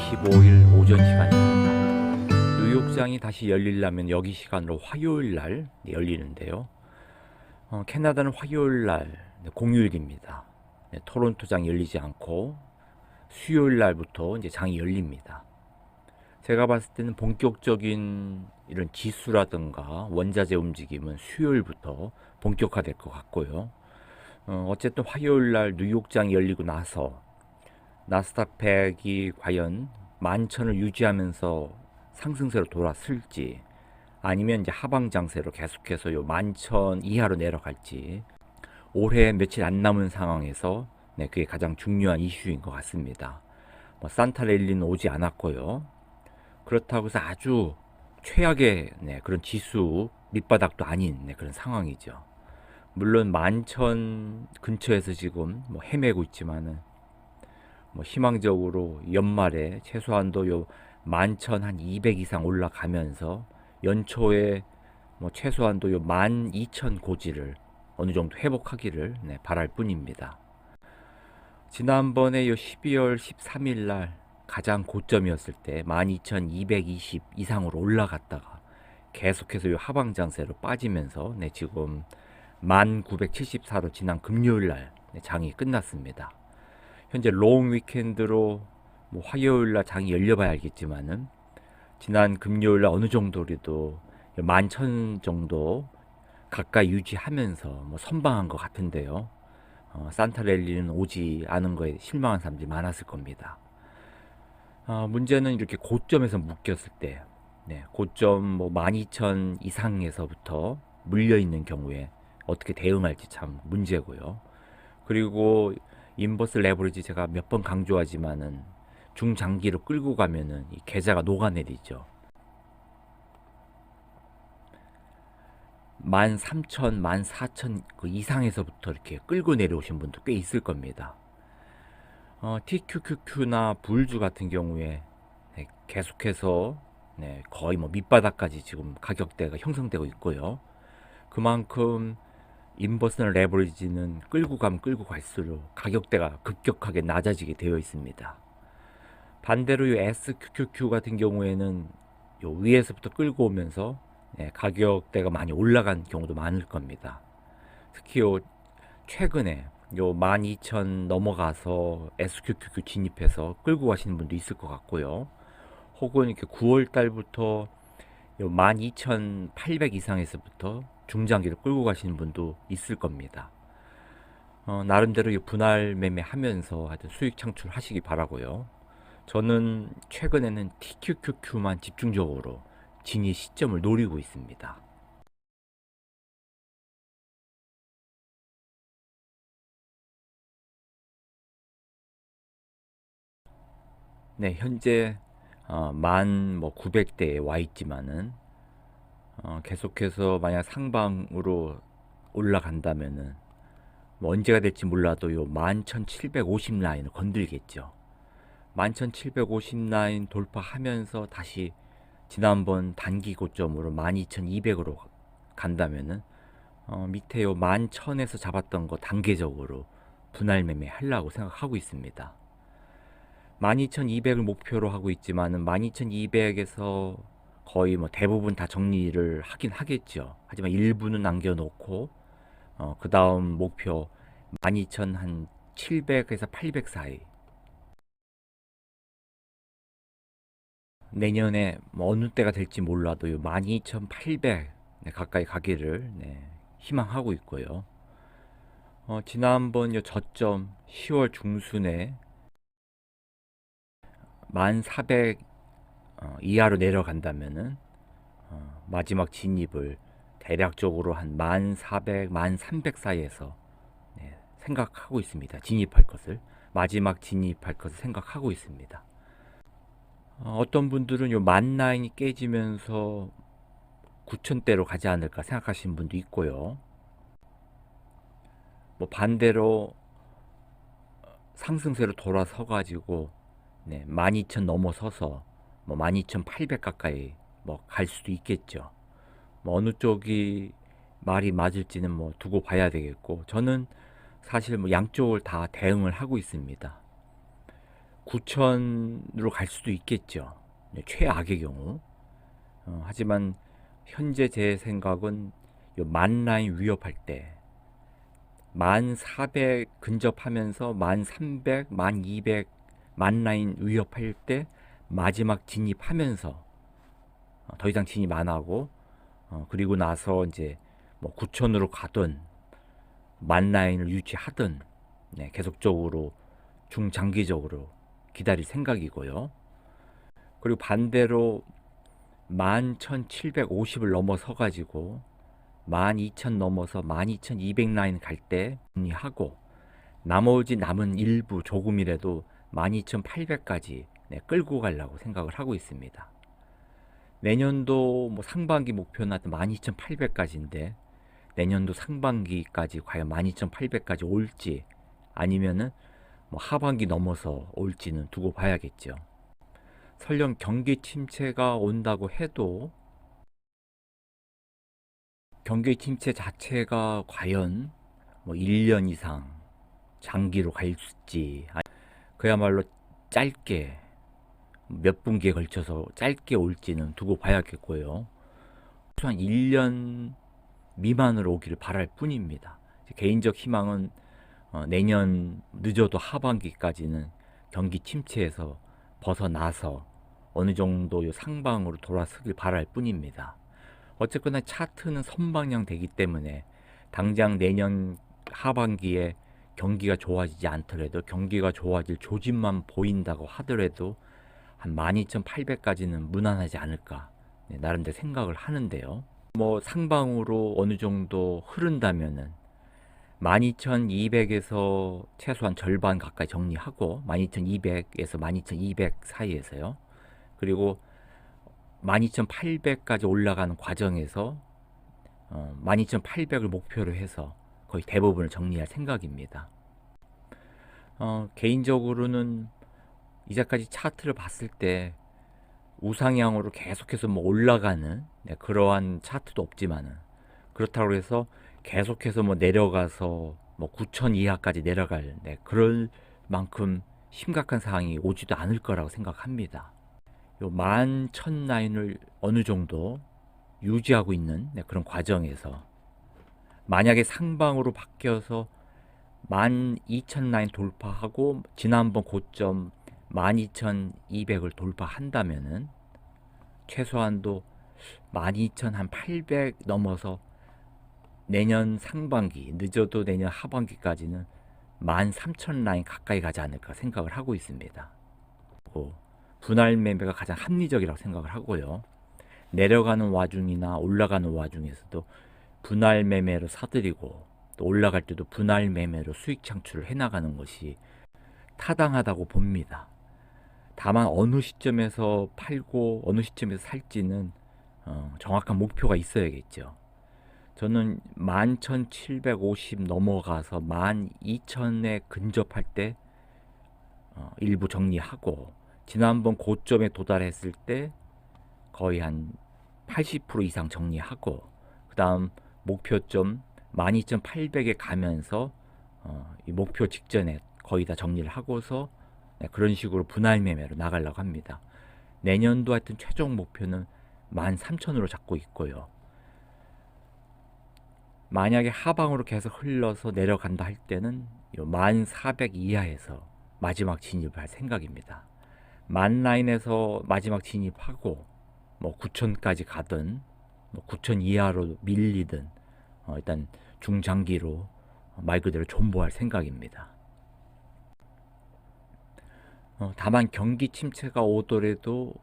15일 오전 시간입니다. 뉴욕장이 다시 열리려면 여기 시간으로 화요일 날 열리는데요. 캐나다는 화요일 날 공휴일입니다. 토론토장이 열리지 않고 수요일 날부터 이제 장이 열립니다. 제가 봤을 때는 본격적인 이런 지수라든가 원자재 움직임은 수요일부터 본격화될 것 같고요. 어쨌든 화요일 날 뉴욕장이 열리고 나서 나스닥 100이 과연 11,000을 유지하면서 상승세로 돌아설지 아니면 이제 하방 장세로 계속해서 요 11,000 이하로 내려갈지 올해 며칠 안 남은 상황에서 그게 가장 중요한 이슈인 것 같습니다. 산타랠리는 오지 않았고요. 그렇다고 해서 아주 최악의 그런 지수 밑바닥도 아닌 그런 상황이죠. 물론 11,000 근처에서 지금 헤매고 있지만은 희망적으로 연말에 최소한도 요 11,000 한 200 이상 올라가면서 연초에 최소한도 요 12,000 고지를 어느 정도 회복하기를 바랄 뿐입니다. 지난번에 요 12월 13일 날 가장 고점이었을 때 12,220 이상으로 올라갔다가 계속해서 요 하방 장세로 빠지면서 지금 1974로 지난 금요일 날 장이 끝났습니다. 현재 롱 위켄드로 화요일날 장이 열려봐야 알겠지만은 지난 금요일날 어느 정도라도 11,000 정도 가까이 유지하면서 선방한 것 같은데요. 산타랠리는 오지 않은 거에 실망한 사람들이 많았을 겁니다. 문제는 이렇게 고점에서 묶였을 때 고점 12,000 이상에서부터 물려있는 경우에 어떻게 대응할지 참 문제고요. 그리고 인버스 레버리지 제가 몇 번 강조하지만은 중장기로 끌고 가면은 이 계좌가 녹아내리죠. 13,000, 14,000 그 이상에서부터 이렇게 끌고 내려오신 분도 꽤 있을 겁니다. TQQQ나 불주 같은 경우에 계속해서 거의 밑바닥까지 지금 가격대가 형성되고 있고요. 그만큼 인버스나 레버리지는 끌고 가면 끌고 갈수록 가격대가 급격하게 낮아지게 되어 있습니다. 반대로 이 SQQQ 같은 경우에는 요 위에서부터 끌고 오면서 가격대가 많이 올라간 경우도 많을 겁니다. 특히 요 최근에 요 12,000 넘어가서 SQQQ 진입해서 끌고 가시는 분도 있을 것 같고요. 혹은 이렇게 9월 달부터 요 12,800 이상에서부터 중장기를 끌고 가시는 분도 있을 겁니다. 나름대로 분할 매매 하면서 하여튼 수익 창출하시기 바라고요. 저는 최근에는 TQQQ만 집중적으로 진입 시점을 노리고 있습니다. 네, 현재 19,000대에 와 있지만은 계속해서 만약 상방으로 올라간다면은 언제가 될지 몰라도 요 11,750 라인을 건들겠죠. 11,750 라인 돌파하면서 다시 지난번 단기 고점으로 12,200으로 간다면은 밑에 요 11,000에서 잡았던 거 단계적으로 분할 매매 하려고 생각하고 있습니다. 12,200을 목표로 하고 있지만은 12,200에서 거의 대부분 다 정리를 하긴 하겠죠. 하지만 일부는 남겨놓고 그 다음 목표 12,700에서 800 사이 내년에 어느 때가 될지 몰라도 12,800 가까이 가기를 희망하고 있고요. 지난번 저점 10월 중순에 1,400 이하로 내려간다면은 마지막 진입을 대략적으로 한 1,400, 1,300 사이에서 생각하고 있습니다. 진입할 것을 마지막 진입할 것을 생각하고 있습니다. 어떤 분들은 요 만 라인이 깨지면서 9,000대로 가지 않을까 생각하시는 분도 있고요. 반대로 상승세로 돌아서 가지고 12,000 넘어서서 12,800 가까이 갈 수도 있겠죠. 어느 쪽이 말이 맞을지는 두고 봐야 되겠고 저는 사실 양쪽을 다 대응을 하고 있습니다. 9천으로 갈 수도 있겠죠. 최악의 경우. 하지만 현재 제 생각은 요 만 라인 위협할 때 1400 근접하면서 1300, 1200 만 라인 위협할 때 마지막 진입하면서 더 이상 진입 안 하고 그리고 나서 이제 뭐 9천으로 가든 만 라인을 유지하든 계속적으로 중장기적으로 기다릴 생각이고요. 그리고 반대로 11,750을 넘어서 가지고 12,000 넘어서 12,200 라인 갈 때 정리하고 나머지 남은 일부 조금이라도 12,800까지 끌고 가려고 생각을 하고 있습니다. 내년도 뭐 상반기 목표는 12,800까지인데 내년도 상반기까지 과연 12,800까지 올지 아니면은 뭐 하반기 넘어서 올지는 두고 봐야겠죠. 설령 경기 침체가 온다고 해도 경기 침체 자체가 과연 뭐 1년 이상 장기로 갈지 그야말로 짧게 몇 분기에 걸쳐서 짧게 올지는 두고 봐야겠고요. 최소한 1년 미만으로 오기를 바랄 뿐입니다. 개인적 희망은 내년 늦어도 하반기까지는 경기 침체에서 벗어나서 어느 정도 상방으로 돌아서길 바랄 뿐입니다. 어쨌거나 차트는 선방향 되기 때문에 당장 내년 하반기에 경기가 좋아지지 않더라도 경기가 좋아질 조짐만 보인다고 하더라도 한 12,800까지는 무난하지 않을까 나름대로 생각을 하는데요. 뭐 상방으로 어느 정도 흐른다면은 12,200에서 최소한 절반 가까이 정리하고 12,200에서 12,200 사이에서요. 그리고 12,800까지 올라가는 과정에서 12,800을 목표로 해서 거의 대부분을 정리할 생각입니다. 개인적으로는 이제까지 차트를 봤을 때 우상향으로 계속해서 뭐 올라가는 그러한 차트도 없지만은 그렇다고 해서 계속해서 뭐 내려가서 뭐 9천 이하까지 내려갈 그럴 만큼 심각한 상황이 오지도 않을 거라고 생각합니다. 요 11,000 라인을 어느 정도 유지하고 있는 그런 과정에서 만약에 상방으로 바뀌어서 12,000 라인 돌파하고 지난번 고점 12,200을 돌파한다면은 최소한도 12,800 넘어서 내년 상반기 늦어도 내년 하반기까지는 13,000 라인 가까이 가지 않을까 생각을 하고 있습니다. 분할 매매가 가장 합리적이라고 생각을 하고요. 내려가는 와중이나 올라가는 와중에서도 분할 매매로 사들이고 또 올라갈 때도 분할 매매로 수익 창출을 해나가는 것이 타당하다고 봅니다. 다만 어느 시점에서 팔고 어느 시점에서 살지는 정확한 목표가 있어야겠죠. 저는 11,750 넘어가서 12,000에 근접할 때 일부 정리하고 지난번 고점에 도달했을 때 거의 한 80% 이상 정리하고 그 다음 목표점 12,800에 가면서 이 목표 직전에 거의 다 정리를 하고서 그런 식으로 분할 매매로 나가려고 합니다. 내년도 하여튼 최종 목표는 13,000으로 잡고 있고요. 만약에 하방으로 계속 흘러서 내려간다 할 때는 1400 이하에서 마지막 진입할 생각입니다. 만 라인에서 마지막 진입하고 뭐 9천까지 가든 뭐 9천 이하로 밀리든 일단 중장기로 말 그대로 존버할 생각입니다. 다만 경기 침체가 오더라도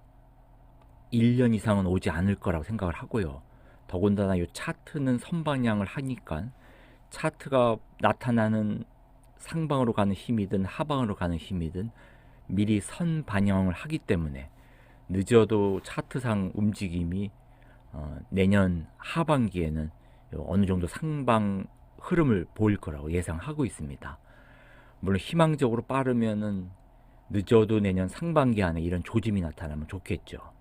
1년 이상은 오지 않을 거라고 생각을 하고요. 더군다나 이 차트는 선방향을 하니까 차트가 나타나는 상방으로 가는 힘이든 하방으로 가는 힘이든 미리 선 반영을 하기 때문에 늦어도 차트상 움직임이 내년 하반기에는 어느 정도 상방 흐름을 보일 거라고 예상하고 있습니다. 물론 희망적으로 빠르면은 늦어도 내년 상반기 안에 이런 조짐이 나타나면 좋겠죠.